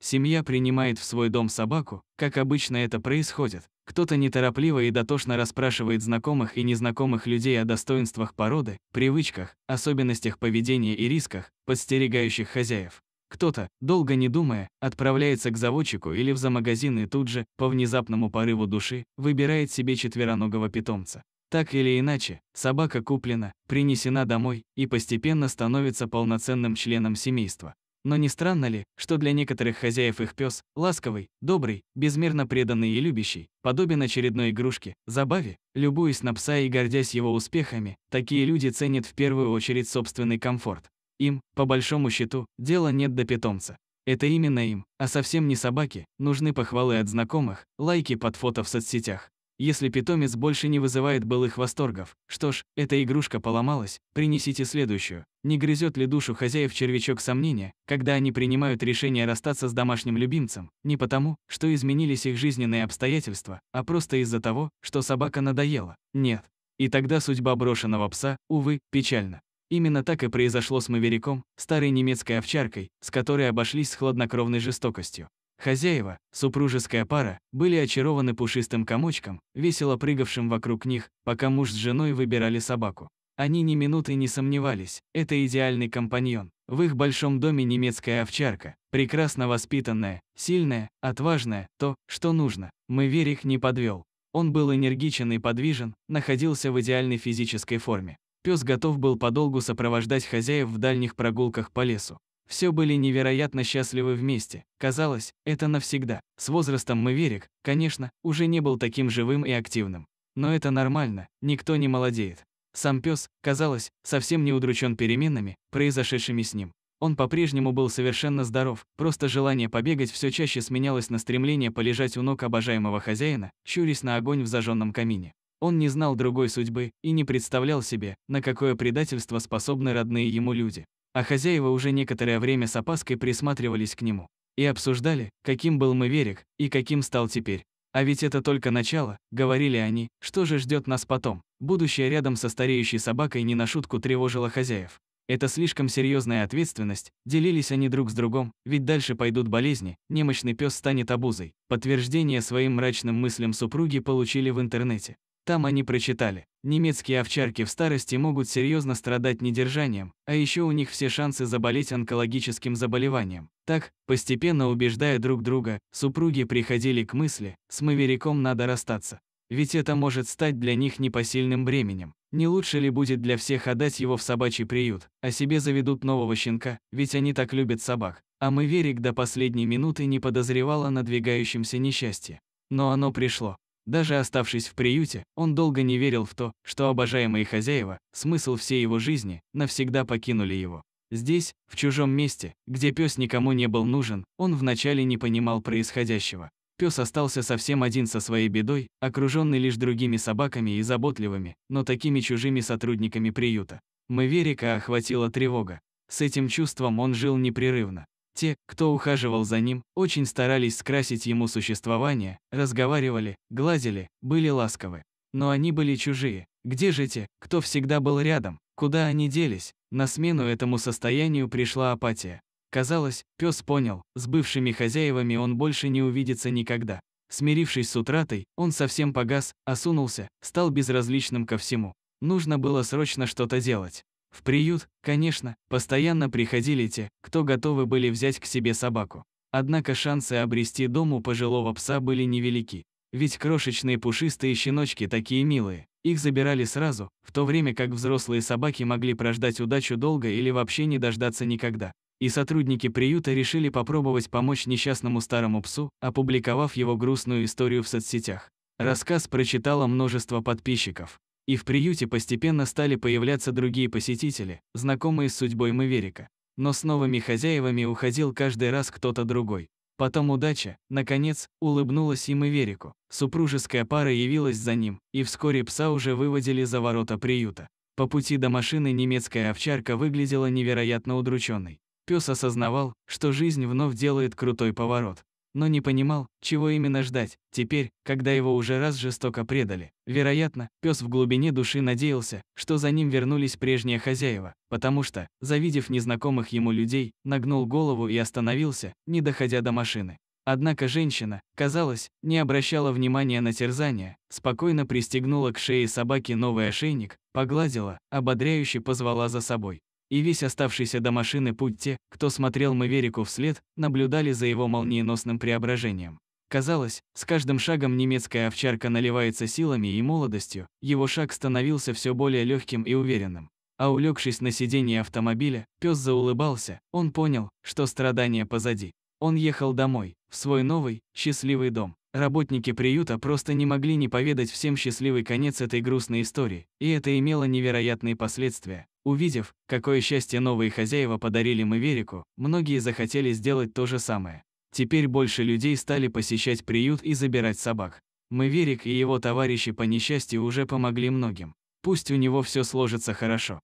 Семья принимает в свой дом собаку, как обычно это происходит. Кто-то неторопливо и дотошно расспрашивает знакомых и незнакомых людей о достоинствах породы, привычках, особенностях поведения и рисках, подстерегающих хозяев. Кто-то, долго не думая, отправляется к заводчику или в зоомагазин и тут же, по внезапному порыву души, выбирает себе четвероногого питомца. Так или иначе, собака куплена, принесена домой и постепенно становится полноценным членом семейства. Но не странно ли, что для некоторых хозяев их пес, ласковый, добрый, безмерно преданный и любящий, подобен очередной игрушке, забаве? Любуясь на пса и гордясь его успехами, такие люди ценят в первую очередь собственный комфорт. Им, по большому счету, дела нет до питомца. Это именно им, а совсем не собаке, нужны похвалы от знакомых, лайки под фото в соцсетях. Если питомец больше не вызывает былых восторгов, что ж, эта игрушка поломалась, принесите следующую. Не грызет ли душу хозяев червячок сомнения, когда они принимают решение расстаться с домашним любимцем, не потому, что изменились их жизненные обстоятельства, а просто из-за того, что собака надоела? Нет. И тогда судьба брошенного пса, увы, печальна. Именно так и произошло с Мавериком, старой немецкой овчаркой, с которой обошлись с хладнокровной жестокостью. Хозяева, супружеская пара, были очарованы пушистым комочком, весело прыгавшим вокруг них, пока муж с женой выбирали собаку. Они ни минуты не сомневались, это идеальный компаньон. В их большом доме немецкая овчарка, прекрасно воспитанная, сильная, отважная, то, что нужно. Маверик не подвел. Он был энергичен и подвижен, находился в идеальной физической форме. Пес готов был подолгу сопровождать хозяев в дальних прогулках по лесу. Все были невероятно счастливы вместе. Казалось, это навсегда. С возрастом Маверик, конечно, уже не был таким живым и активным. Но это нормально, никто не молодеет. Сам пес, казалось, совсем не удручен переменами, произошедшими с ним. Он по-прежнему был совершенно здоров, просто желание побегать все чаще сменялось на стремление полежать у ног обожаемого хозяина, щурясь на огонь в зажженном камине. Он не знал другой судьбы и не представлял себе, на какое предательство способны родные ему люди. А хозяева уже некоторое время с опаской присматривались к нему и обсуждали, каким был Маверик и каким стал теперь. А ведь это только начало, говорили они, что же ждет нас потом. Будущее рядом со стареющей собакой не на шутку тревожило хозяев. Это слишком серьезная ответственность, делились они друг с другом, ведь дальше пойдут болезни, немощный пес станет обузой. Подтверждение своим мрачным мыслям супруги получили в интернете. Там они прочитали: немецкие овчарки в старости могут серьезно страдать недержанием, а еще у них все шансы заболеть онкологическим заболеванием. Так, постепенно убеждая друг друга, супруги приходили к мысли: с Мавериком надо расстаться. Ведь это может стать для них непосильным бременем. Не лучше ли будет для всех отдать его в собачий приют, а себе заведут нового щенка, ведь они так любят собак. А Маверик до последней минуты не подозревал о надвигающемся несчастье. Но оно пришло. Даже оставшись в приюте, он долго не верил в то, что обожаемые хозяева, смысл всей его жизни, навсегда покинули его. Здесь, в чужом месте, где пес никому не был нужен, он вначале не понимал происходящего. Пес остался совсем один со своей бедой, окруженный лишь другими собаками и заботливыми, но такими чужими сотрудниками приюта. Маверика охватила тревога. С этим чувством он жил непрерывно. Те, кто ухаживал за ним, очень старались скрасить ему существование, разговаривали, гладили, были ласковы. Но они были чужие. Где же те, кто всегда был рядом? Куда они делись? На смену этому состоянию пришла апатия. Казалось, пес понял, с бывшими хозяевами он больше не увидится никогда. Смирившись с утратой, он совсем погас, осунулся, стал безразличным ко всему. Нужно было срочно что-то делать. В приют, конечно, постоянно приходили те, кто готовы были взять к себе собаку. Однако шансы обрести дом у пожилого пса были невелики. Ведь крошечные пушистые щеночки такие милые. Их забирали сразу, в то время как взрослые собаки могли прождать удачу долго или вообще не дождаться никогда. И сотрудники приюта решили попробовать помочь несчастному старому псу, опубликовав его грустную историю в соцсетях. Рассказ прочитало множество подписчиков. И в приюте постепенно стали появляться другие посетители, знакомые с судьбой Маверика. Но с новыми хозяевами уходил каждый раз кто-то другой. Потом удача, наконец, улыбнулась и Маверику. Супружеская пара явилась за ним, и вскоре пса уже выводили за ворота приюта. По пути до машины немецкая овчарка выглядела невероятно удрученной. Пес осознавал, что жизнь вновь делает крутой поворот. но не понимал, чего именно ждать, теперь, когда его уже раз жестоко предали. Вероятно, пес в глубине души надеялся, что за ним вернулись прежние хозяева, потому что, завидев незнакомых ему людей, нагнул голову и остановился, не доходя до машины. Однако женщина, казалось, не обращала внимания на терзание, спокойно пристегнула к шее собаки новый ошейник, погладила, ободряюще позвала за собой. И весь оставшийся до машины путь те, кто смотрел Мэверику вслед, наблюдали за его молниеносным преображением. Казалось, с каждым шагом немецкая овчарка наливается силами и молодостью, его шаг становился все более легким и уверенным. А улегшись на сиденье автомобиля, пес заулыбался, он понял, что страдания позади. Он ехал домой, в свой новый, счастливый дом. Работники приюта просто не могли не поведать всем счастливый конец этой грустной истории, и это имело невероятные последствия. Увидев, какое счастье новые хозяева подарили Мэверику, многие захотели сделать то же самое. Теперь больше людей стали посещать приют и забирать собак. Мэверик и его товарищи по несчастью уже помогли многим. Пусть у него все сложится хорошо.